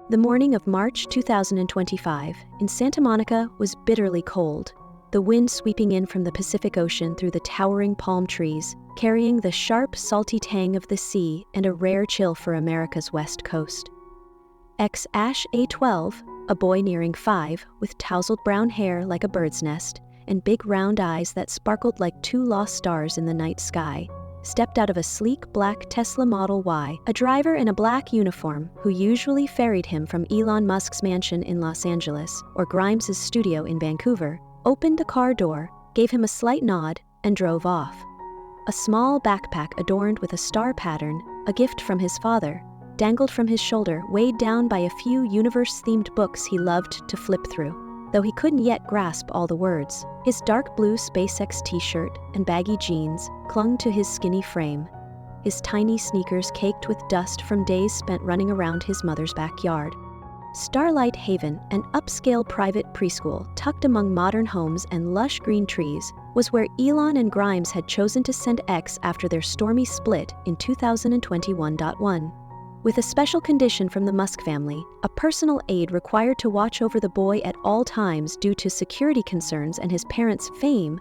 The morning of March 2025 in Santa Monica was bitterly cold, the wind sweeping in from the Pacific Ocean through the towering palm trees, carrying the sharp, salty tang of the sea and a rare chill for America's west coast. Æ A-Xii, a boy nearing 5, with tousled brown hair like a bird's nest and big round eyes that sparkled like two lost stars in the night sky, stepped out of a sleek black Tesla Model Y. A driver in a black uniform, who usually ferried him from Elon Musk's mansion in Los Angeles or Grimes's studio in Vancouver, opened the car door, gave him a slight nod, and drove off. A small backpack adorned with a star pattern, a gift from his father, dangled from his shoulder, weighed down by a few universe-themed books he loved to flip through, though he couldn't yet grasp all the words. His dark blue SpaceX t-shirt and baggy jeans clung to his skinny frame, his tiny sneakers caked with dust from days spent running around his mother's backyard. Starlight Haven, an upscale private preschool tucked among modern homes and lush green trees, was where Elon and Grimes had chosen to send X after their stormy split in 2021. With a special condition from the Musk family, a personal aide required to watch over the boy at all times due to security concerns and his parents' fame,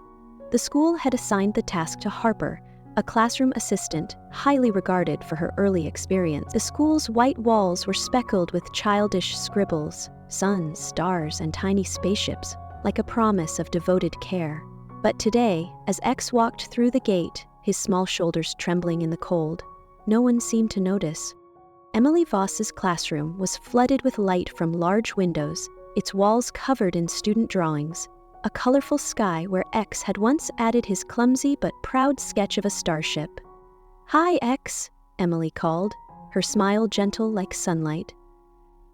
the school had assigned the task to Harper, a classroom assistant highly regarded for her early experience. The school's white walls were speckled with childish scribbles, suns, stars, and tiny spaceships, like a promise of devoted care. But today, as X walked through the gate, his small shoulders trembling in the cold, no one seemed to notice. Emily Voss's classroom was flooded with light from large windows, its walls covered in student drawings, a colorful sky where X had once added his clumsy but proud sketch of a starship. "Hi, X," Emily called, her smile gentle like sunlight.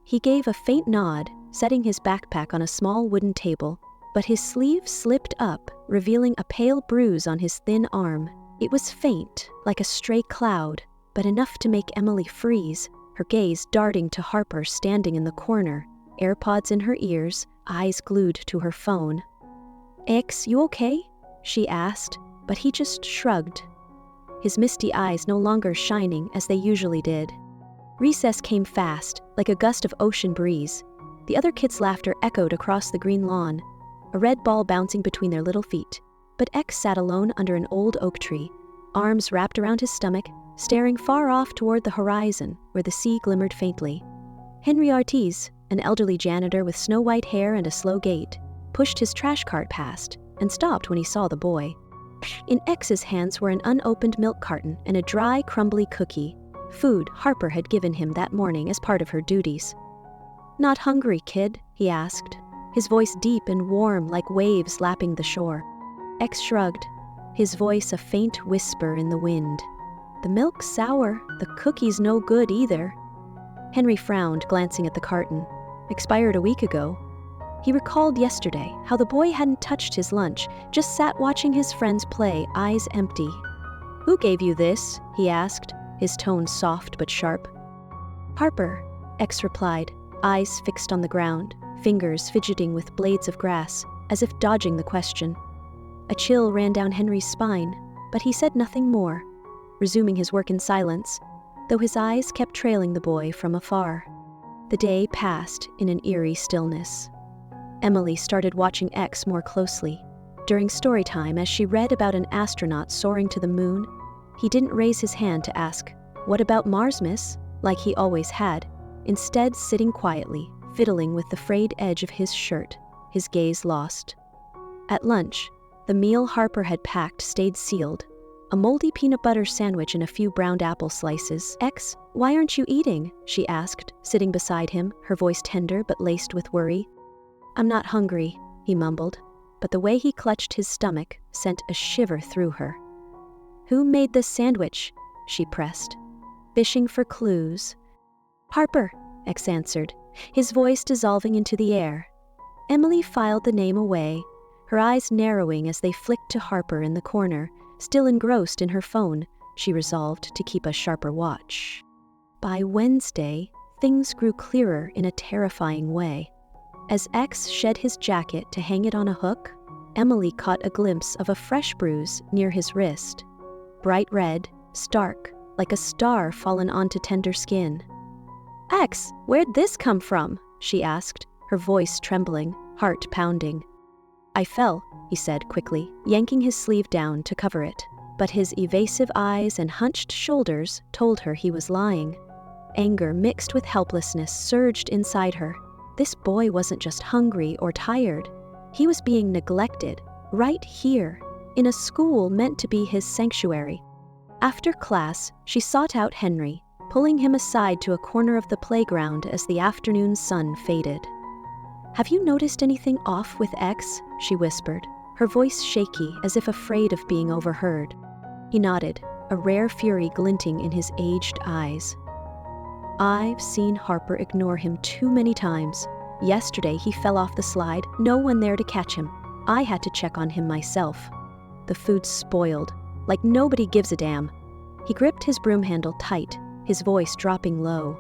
He gave a faint nod, setting his backpack on a small wooden table, but his sleeve slipped up, revealing a pale bruise on his thin arm. It was faint, like a stray cloud, but enough to make Emily freeze, her gaze darting to Harper standing in the corner, AirPods in her ears, eyes glued to her phone. "X, you okay?" she asked, but he just shrugged, his misty eyes no longer shining as they usually did. Recess came fast, like a gust of ocean breeze. The other kids' laughter echoed across the green lawn, a red ball bouncing between their little feet. But X sat alone under an old oak tree, arms wrapped around his stomach, staring far off toward the horizon where the sea glimmered faintly. Henry Ortiz, an elderly janitor with snow-white hair and a slow gait, pushed his trash cart past and stopped when he saw the boy. In X's hands were an unopened milk carton and a dry, crumbly cookie, food Harper had given him that morning as part of her duties. "Not hungry, kid?" he asked, his voice deep and warm like waves lapping the shore. X shrugged, his voice a faint whisper in the wind. "The milk's sour, the cookie's no good either." Henry frowned, glancing at the carton. Expired a week ago. He recalled yesterday how the boy hadn't touched his lunch, just sat watching his friends play, eyes empty. "Who gave you this?" he asked, his tone soft but sharp. "Harper," X replied, eyes fixed on the ground, fingers fidgeting with blades of grass, as if dodging the question. A chill ran down Henry's spine, but he said nothing more, resuming his work in silence, though his eyes kept trailing the boy from afar. The day passed in an eerie stillness. Emily started watching X more closely. During story time, as she read about an astronaut soaring to the moon, he didn't raise his hand to ask, "What about Mars, miss?" like he always had, instead sitting quietly, fiddling with the frayed edge of his shirt, his gaze lost. At lunch, the meal Harper had packed stayed sealed, a moldy peanut butter sandwich and a few browned apple slices. "X, why aren't you eating?" she asked, sitting beside him, her voice tender but laced with worry. "I'm not hungry," he mumbled, but the way he clutched his stomach sent a shiver through her. "Who made this sandwich?" she pressed, fishing for clues. "Harper," X answered, his voice dissolving into the air. Emily filed the name away, her eyes narrowing as they flicked to Harper in the corner. Still engrossed in her phone, she resolved to keep a sharper watch. By Wednesday, things grew clearer in a terrifying way. As X shed his jacket to hang it on a hook, Emily caught a glimpse of a fresh bruise near his wrist. Bright red, stark, like a star fallen onto tender skin. "X, where'd this come from?" she asked, her voice trembling, heart pounding. "I fell," he said quickly, yanking his sleeve down to cover it. But his evasive eyes and hunched shoulders told her he was lying. Anger mixed with helplessness surged inside her. This boy wasn't just hungry or tired. He was being neglected, right here, in a school meant to be his sanctuary. After class, she sought out Henry, pulling him aside to a corner of the playground as the afternoon sun faded. "Have you noticed anything off with X?" she whispered, her voice shaky as if afraid of being overheard. He nodded, a rare fury glinting in his aged eyes. "I've seen Harper ignore him too many times. Yesterday he fell off the slide, no one there to catch him. I had to check on him myself. The food's spoiled, like nobody gives a damn." He gripped his broom handle tight, his voice dropping low.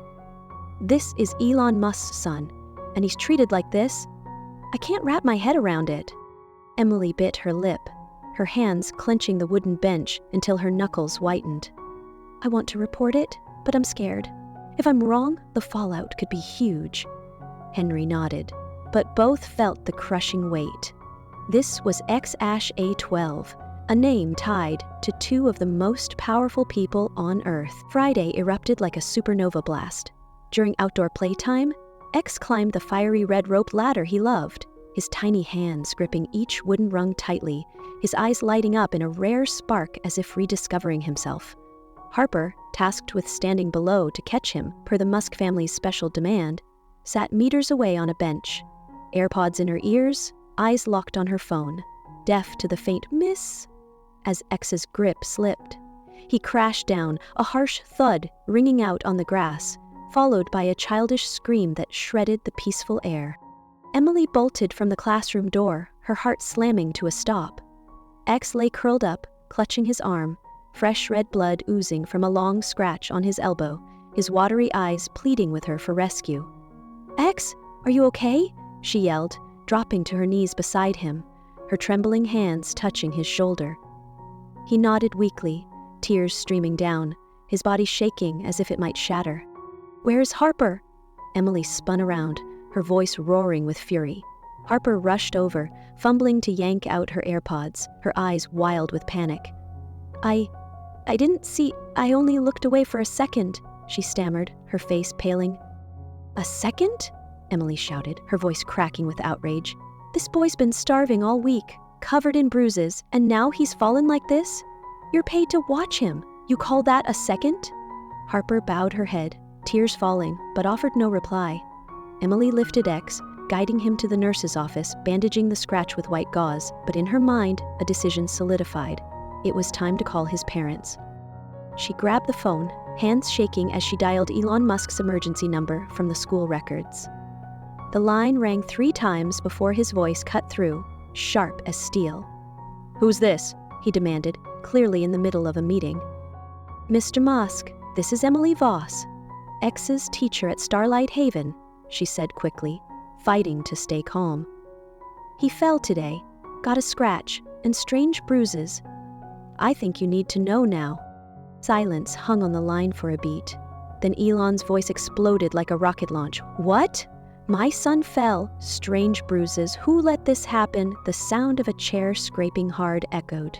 "This is Elon Musk's son, and he's treated like this? I can't wrap my head around it." Emily bit her lip, her hands clenching the wooden bench until her knuckles whitened. "I want to report it, but I'm scared. If I'm wrong, the fallout could be huge." Henry nodded, but both felt the crushing weight. This was Æ A-Xii, a name tied to two of the most powerful people on Earth. Friday erupted like a supernova blast. During outdoor playtime, X climbed the fiery red rope ladder he loved, his tiny hands gripping each wooden rung tightly, his eyes lighting up in a rare spark as if rediscovering himself. Harper, tasked with standing below to catch him per the Musk family's special demand, sat meters away on a bench, AirPods in her ears, eyes locked on her phone, deaf to the faint "miss" as X's grip slipped. He crashed down, a harsh thud ringing out on the grass, followed by a childish scream that shredded the peaceful air. Emily bolted from the classroom door, her heart slamming to a stop. X lay curled up, clutching his arm, fresh red blood oozing from a long scratch on his elbow, his watery eyes pleading with her for rescue. "X, are you okay?" she yelled, dropping to her knees beside him, her trembling hands touching his shoulder. He nodded weakly, tears streaming down, his body shaking as if it might shatter. "Where's Harper?" Emily spun around, her voice roaring with fury. Harper rushed over, fumbling to yank out her AirPods, her eyes wild with panic. I didn't see, I only looked away for a second," she stammered, her face paling. "A second?" Emily shouted, her voice cracking with outrage. "This boy's been starving all week, covered in bruises, and now he's fallen like this? You're paid to watch him. You call that a second?" Harper bowed her head, tears falling, but offered no reply. Emily lifted X, guiding him to the nurse's office, bandaging the scratch with white gauze, but in her mind, a decision solidified. It was time to call his parents. She grabbed the phone, hands shaking as she dialed Elon Musk's emergency number from the school records. The line rang 3 times before his voice cut through, sharp as steel. "Who's this?" he demanded, clearly in the middle of a meeting. "Mr. Musk, this is Emily Voss, X's teacher at Starlight Haven," she said quickly, fighting to stay calm. "He fell today, got a scratch, and strange bruises. I think you need to know now." Silence hung on the line for a beat. Then Elon's voice exploded like a rocket launch. "What? My son fell, strange bruises, who let this happen?" The sound of a chair scraping hard echoed.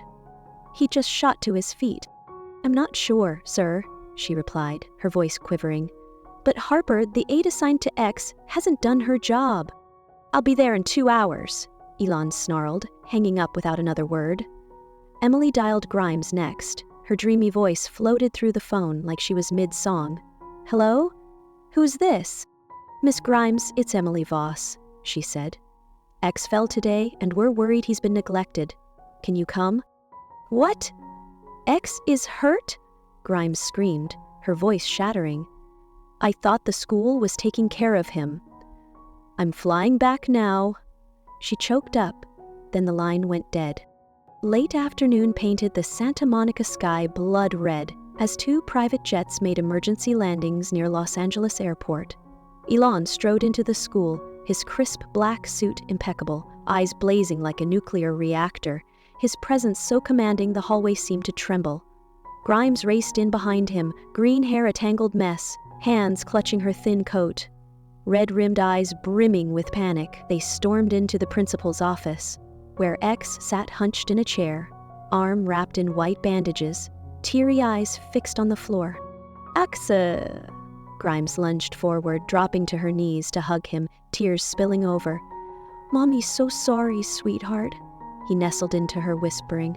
"He just shot to his feet." "I'm not sure, sir," she replied, her voice quivering. "But Harper, the aide assigned to X, hasn't done her job." "I'll be there in 2 hours," Elon snarled, hanging up without another word. Emily dialed Grimes next. Her dreamy voice floated through the phone like she was mid-song. "Hello? Who's this?" "Miss Grimes, it's Emily Voss," she said. "X fell today, and we're worried he's been neglected. Can you come?" "What? X is hurt?" Grimes screamed, her voice shattering. "I thought the school was taking care of him." "I'm flying back now." She choked up, then the line went dead. Late afternoon painted the Santa Monica sky blood red as 2 private jets made emergency landings near Los Angeles Airport. Elon strode into the school, his crisp black suit impeccable, eyes blazing like a nuclear reactor, his presence so commanding the hallway seemed to tremble. Grimes raced in behind him, green hair a tangled mess, hands clutching her thin coat. Red-rimmed eyes brimming with panic, they stormed into the principal's office, where X sat hunched in a chair, arm wrapped in white bandages, teary eyes fixed on the floor. "A-Xii!" Grimes lunged forward, dropping to her knees to hug him, tears spilling over. "Mommy's so sorry, sweetheart." He nestled into her, whispering,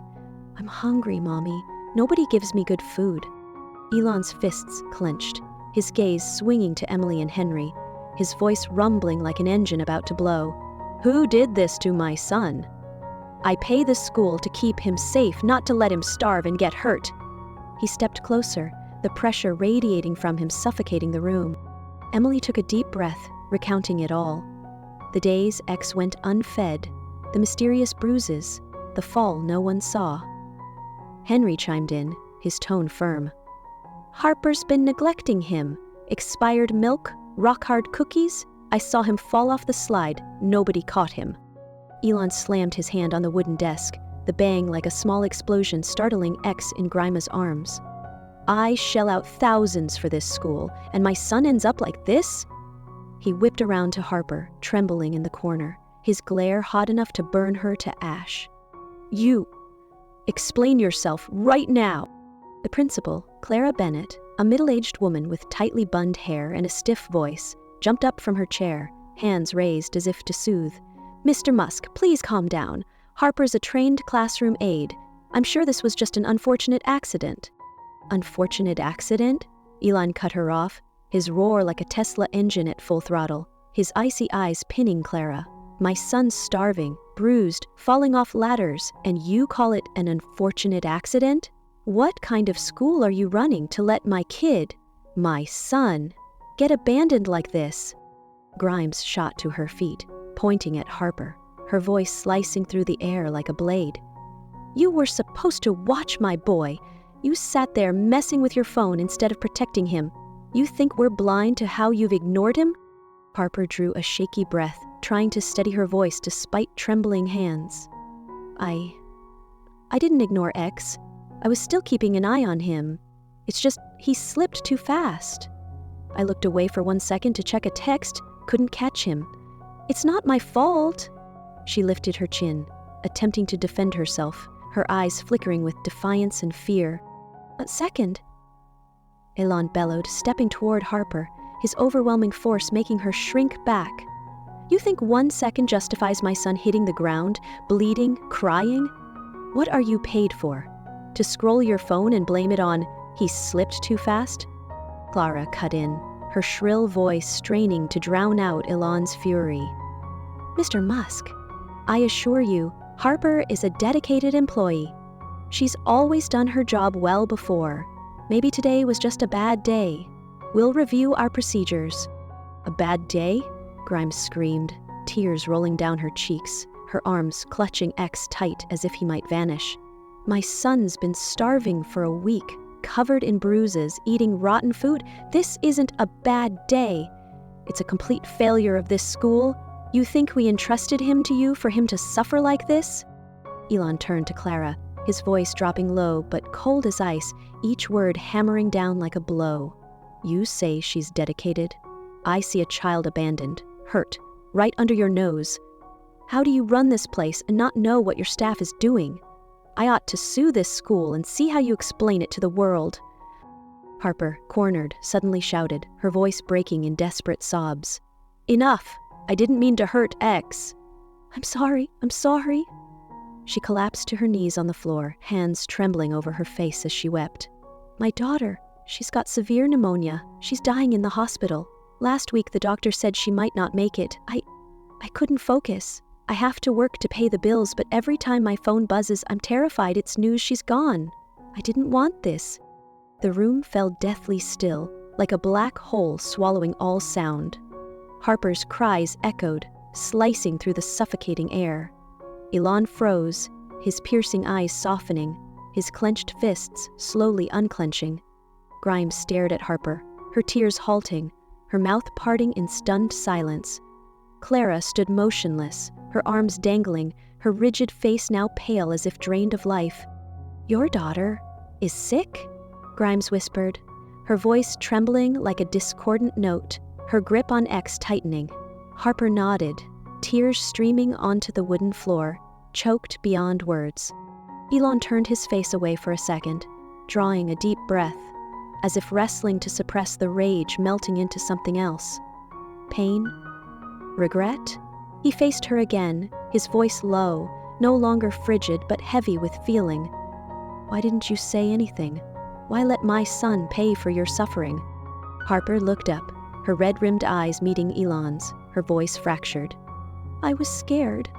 "I'm hungry, Mommy. Nobody gives me good food." Elon's fists clenched, his gaze swinging to Emily and Henry, his voice rumbling like an engine about to blow. "Who did this to my son? I pay the school to keep him safe, not to let him starve and get hurt." He stepped closer, the pressure radiating from him suffocating the room. Emily took a deep breath, recounting it all. The days X went unfed, the mysterious bruises, the fall no one saw. Henry chimed in, his tone firm. "Harper's been neglecting him. Expired milk, rock-hard cookies. I saw him fall off the slide. Nobody caught him." Elon slammed his hand on the wooden desk, the bang like a small explosion startling X in Grima's arms. "I shell out thousands for this school, and my son ends up like this?" He whipped around to Harper, trembling in the corner, his glare hot enough to burn her to ash. "You! Explain yourself right now!" The principal, Clara Bennett, a middle-aged woman with tightly bunned hair and a stiff voice, jumped up from her chair, hands raised as if to soothe. "Mr. Musk, please calm down. Harper's a trained classroom aide. I'm sure this was just an unfortunate accident." "Unfortunate accident?" Elon cut her off, his roar like a Tesla engine at full throttle, his icy eyes pinning Clara. "My son's starving, bruised, falling off ladders, and you call it an unfortunate accident? What kind of school are you running to let my kid, my son, get abandoned like this?" Grimes shot to her feet, pointing at Harper, her voice slicing through the air like a blade. "You were supposed to watch my boy. You sat there messing with your phone instead of protecting him. You think we're blind to how you've ignored him?" Harper drew a shaky breath, trying to steady her voice despite trembling hands. I didn't ignore X. I was still keeping an eye on him. It's just he slipped too fast. I looked away for 1 second to check a text, couldn't catch him. It's not my fault." She lifted her chin, attempting to defend herself, her eyes flickering with defiance and fear. "A second," Elon bellowed, stepping toward Harper, his overwhelming force making her shrink back. "You think 1 second justifies my son hitting the ground, bleeding, crying? What are you paid for? To scroll your phone and blame it on, he slipped too fast?" Clara cut in, her shrill voice straining to drown out Elon's fury. "Mr. Musk, I assure you, Harper is a dedicated employee. She's always done her job well before. Maybe today was just a bad day. We'll review our procedures." "A bad day?" Grimes screamed, tears rolling down her cheeks, her arms clutching X tight as if he might vanish. "My son's been starving for a week, covered in bruises, eating rotten food. This isn't a bad day. It's a complete failure of this school. You think we entrusted him to you for him to suffer like this?" Elon turned to Clara, his voice dropping low but cold as ice, each word hammering down like a blow. "You say she's dedicated? I see a child abandoned, hurt, right under your nose. How do you run this place and not know what your staff is doing? I ought to sue this school and see how you explain it to the world." Harper, cornered, suddenly shouted, her voice breaking in desperate sobs. "Enough! I didn't mean to hurt X." I'm sorry. She collapsed to her knees on the floor, hands trembling over her face as she wept. "My daughter, she's got severe pneumonia. She's dying in the hospital. Last week the doctor said she might not make it. I couldn't focus. I have to work to pay the bills, but every time my phone buzzes, I'm terrified it's news she's gone. I didn't want this." The room fell deathly still, like a black hole swallowing all sound. Harper's cries echoed, slicing through the suffocating air. Elon froze, his piercing eyes softening, his clenched fists slowly unclenching. Grimes stared at Harper, her tears halting, her mouth parting in stunned silence. Clara stood motionless, her arms dangling, her rigid face now pale as if drained of life. "Your daughter is sick?" Grimes whispered, her voice trembling like a discordant note, her grip on X tightening. Harper nodded, tears streaming onto the wooden floor, choked beyond words. Elon turned his face away for a second, drawing a deep breath, as if wrestling to suppress the rage melting into something else. Pain? Regret? He faced her again, his voice low, no longer frigid but heavy with feeling. Why didn't you say anything? Why let my son pay for your suffering? Harper looked up, her red-rimmed eyes meeting Elon's, her voice fractured. I was scared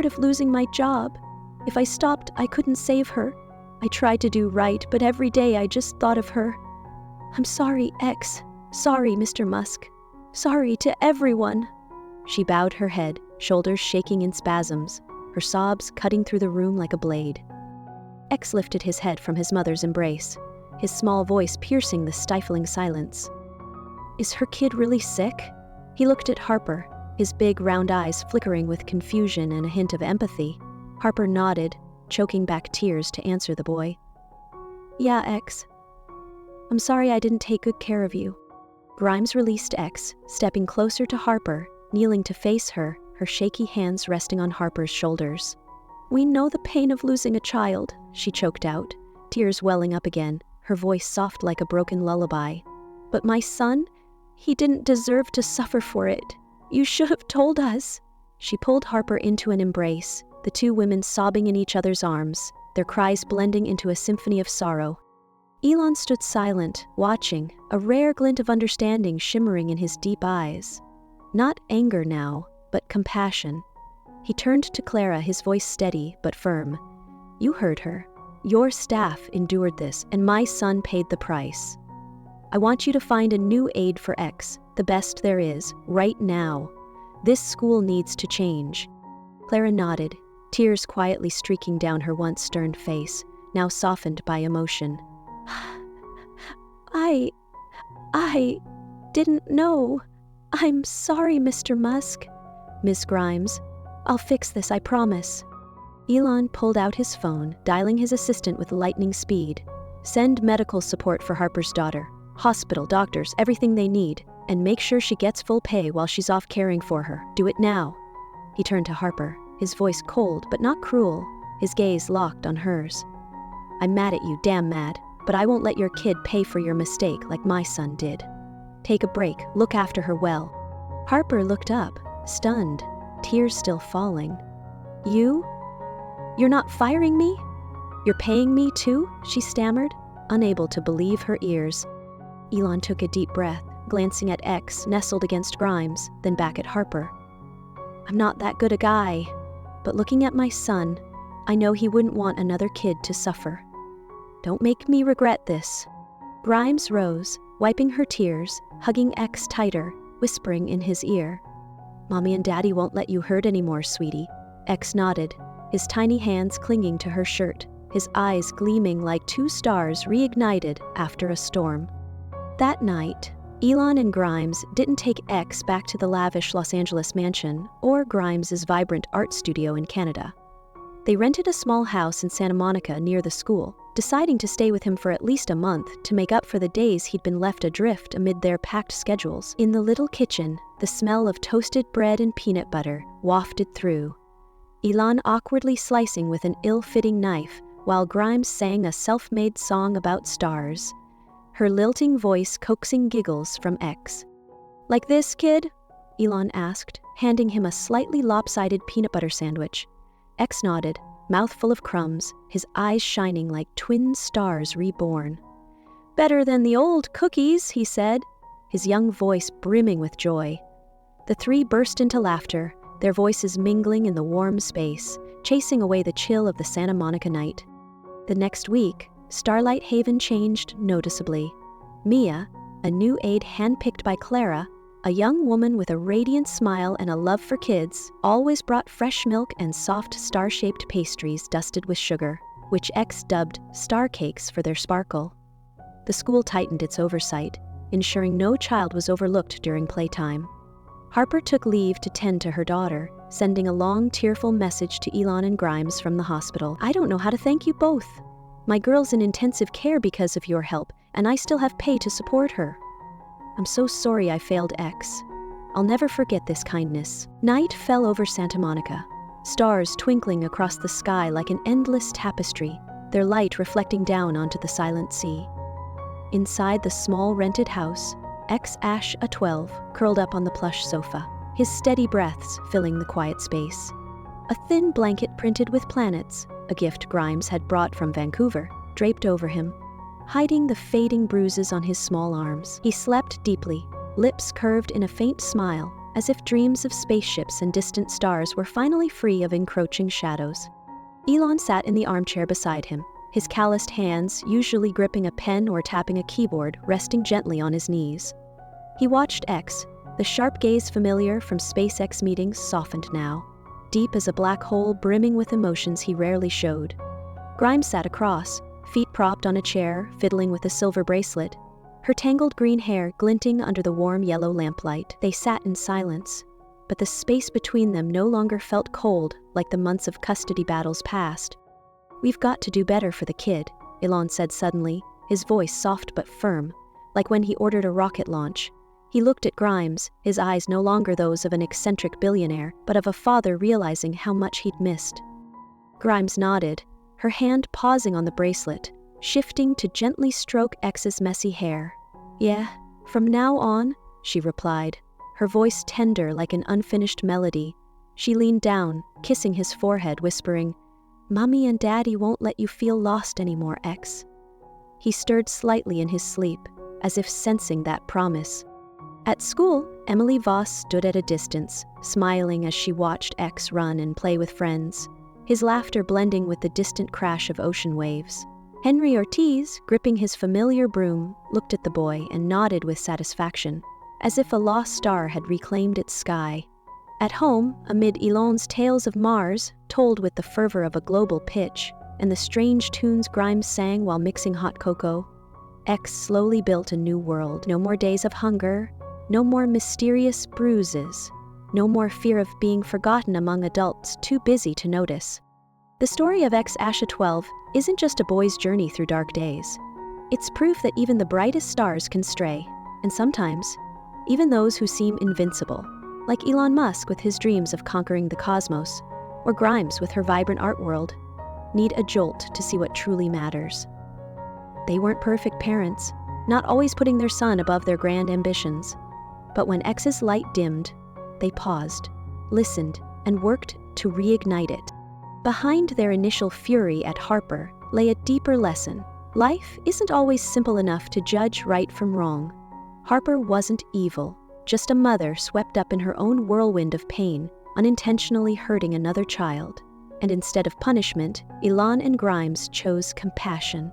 of losing my job. If I stopped, I couldn't save her. I tried to do right, but every day I just thought of her. I'm sorry, X. Sorry, Mr. Musk. Sorry to everyone. She bowed her head, shoulders shaking in spasms, her sobs cutting through the room like a blade. X lifted his head from his mother's embrace, his small voice piercing the stifling silence. Is her kid really sick? He looked at Harper, his big round eyes flickering with confusion and a hint of empathy. Harper nodded, choking back tears to answer the boy. Yeah, X. I'm sorry I didn't take good care of you. Grimes released X, stepping closer to Harper, kneeling to face her, her shaky hands resting on Harper's shoulders. We know the pain of losing a child, she choked out, tears welling up again, her voice soft like a broken lullaby. But my son, he didn't deserve to suffer for it. You should have told us. She pulled Harper into an embrace, the two women sobbing in each other's arms, their cries blending into a symphony of sorrow. Elon stood silent, watching, a rare glint of understanding shimmering in his deep eyes. Not anger now, but compassion. He turned to Clara, his voice steady but firm. You heard her. Your staff endured this, and my son paid the price. I want you to find a new aide for X, the best there is, right now. This school needs to change. Clara nodded, tears quietly streaking down her once stern face, now softened by emotion. I didn't know. I'm sorry, Mr. Musk. Miss Grimes, I'll fix this, I promise. Elon pulled out his phone, dialing his assistant with lightning speed. Send medical support for Harper's daughter. Hospital, doctors, everything they need. And make sure she gets full pay while she's off caring for her. Do it now. He turned to Harper, his voice cold but not cruel, his gaze locked on hers. I'm mad at you, damn mad, but I won't let your kid pay for your mistake like my son did. Take a break, look after her well. Harper looked up, stunned, tears still falling. You're not firing me? You're paying me too? She stammered, unable to believe her ears. Elon took a deep breath, glancing at X nestled against Grimes, then back at Harper. I'm not that good a guy, but looking at my son, I know he wouldn't want another kid to suffer. Don't make me regret this. Grimes rose, wiping her tears, hugging X tighter, whispering in his ear. Mommy and Daddy won't let you hurt anymore, sweetie. X nodded, his tiny hands clinging to her shirt, his eyes gleaming like two stars reignited after a storm. That night, Elon and Grimes didn't take X back to the lavish Los Angeles mansion or Grimes's vibrant art studio in Canada. They rented a small house in Santa Monica near the school, deciding to stay with him for at least a month to make up for the days he'd been left adrift amid their packed schedules. In the little kitchen, the smell of toasted bread and peanut butter wafted through. Elon awkwardly slicing with an ill-fitting knife, while Grimes sang a self-made song about stars, her lilting voice coaxing giggles from X. Like this, kid? Elon asked, handing him a slightly lopsided peanut butter sandwich. X nodded, mouth full of crumbs, his eyes shining like twin stars reborn. Better than the old cookies, he said, his young voice brimming with joy. The three burst into laughter, their voices mingling in the warm space, chasing away the chill of the Santa Monica night. The next week, Starlight Haven changed noticeably. Mia, a new aide handpicked by Clara, a young woman with a radiant smile and a love for kids, always brought fresh milk and soft star-shaped pastries dusted with sugar, which X dubbed star cakes for their sparkle. The school tightened its oversight, ensuring no child was overlooked during playtime. Harper took leave to tend to her daughter, sending a long, tearful message to Elon and Grimes from the hospital. I don't know how to thank you both. My girl's in intensive care because of your help, and I still have pay to support her. I'm so sorry I failed X. I'll never forget this kindness. Night fell over Santa Monica, stars twinkling across the sky like an endless tapestry, their light reflecting down onto the silent sea. Inside the small rented house, Æ-Xii curled up on the plush sofa, his steady breaths filling the quiet space. A thin blanket printed with planets, a gift Grimes had brought from Vancouver, draped over him, hiding the fading bruises on his small arms. He slept deeply, lips curved in a faint smile, as if dreams of spaceships and distant stars were finally free of encroaching shadows. Elon sat in the armchair beside him, his calloused hands, usually gripping a pen or tapping a keyboard, resting gently on his knees. He watched X, the sharp gaze familiar from SpaceX meetings softened now, deep as a black hole brimming with emotions he rarely showed. Grimes sat across, feet propped on a chair, fiddling with a silver bracelet, her tangled green hair glinting under the warm yellow lamplight. They sat in silence, but the space between them no longer felt cold like the months of custody battles past. "We've got to do better for the kid," Elon said suddenly, his voice soft but firm, like when he ordered a rocket launch. He looked at Grimes, his eyes no longer those of an eccentric billionaire, but of a father realizing how much he'd missed. Grimes nodded, her hand pausing on the bracelet, shifting to gently stroke X's messy hair. "Yeah, from now on," she replied, her voice tender like an unfinished melody. She leaned down, kissing his forehead, whispering, "Mommy and Daddy won't let you feel lost anymore, X." He stirred slightly in his sleep, as if sensing that promise. At school, Emily Voss stood at a distance, smiling as she watched X run and play with friends, his laughter blending with the distant crash of ocean waves. Henry Ortiz, gripping his familiar broom, looked at the boy and nodded with satisfaction, as if a lost star had reclaimed its sky. At home, amid Elon's tales of Mars, told with the fervor of a global pitch, and the strange tunes Grimes sang while mixing hot cocoa, X slowly built a new world. No more days of hunger, no more mysterious bruises, no more fear of being forgotten among adults too busy to notice. The story of Æ-Xii isn't just a boy's journey through dark days. It's proof that even the brightest stars can stray, and sometimes, even those who seem invincible, like Elon Musk with his dreams of conquering the cosmos, or Grimes with her vibrant art world, need a jolt to see what truly matters. They weren't perfect parents, not always putting their son above their grand ambitions. But when X's light dimmed, they paused, listened, and worked to reignite it. Behind their initial fury at Harper lay a deeper lesson. Life isn't always simple enough to judge right from wrong. Harper wasn't evil, just a mother swept up in her own whirlwind of pain, unintentionally hurting another child. And instead of punishment, Elon and Grimes chose compassion.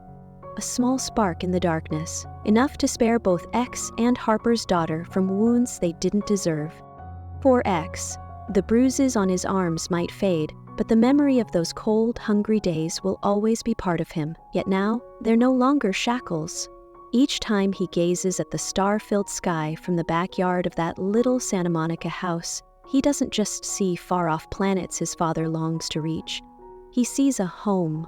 A small spark in the darkness, enough to spare both X and Harper's daughter from wounds they didn't deserve. For X, the bruises on his arms might fade, but the memory of those cold, hungry days will always be part of him. Yet now, they're no longer shackles. Each time he gazes at the star-filled sky from the backyard of that little Santa Monica house, he doesn't just see far-off planets his father longs to reach. He sees a home,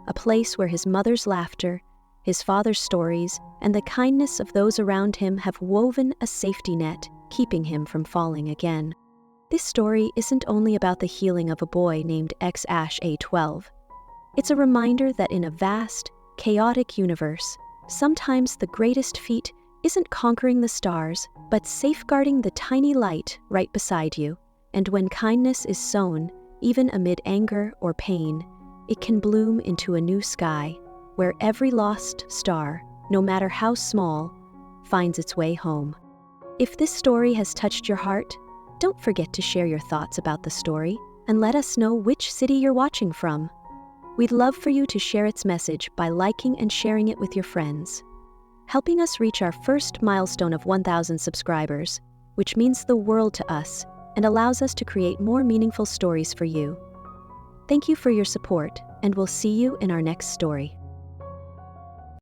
a place where his mother's laughter, his father's stories, and the kindness of those around him have woven a safety net, keeping him from falling again. This story isn't only about the healing of a boy named Æ-Xii. It's a reminder that in a vast, chaotic universe, sometimes the greatest feat isn't conquering the stars, but safeguarding the tiny light right beside you. And when kindness is sown, even amid anger or pain, it can bloom into a new sky, where every lost star, no matter how small, finds its way home. If this story has touched your heart, don't forget to share your thoughts about the story and let us know which city you're watching from. We'd love for you to share its message by liking and sharing it with your friends, helping us reach our first milestone of 1,000 subscribers, which means the world to us and allows us to create more meaningful stories for you. Thank you for your support, and we'll see you in our next story.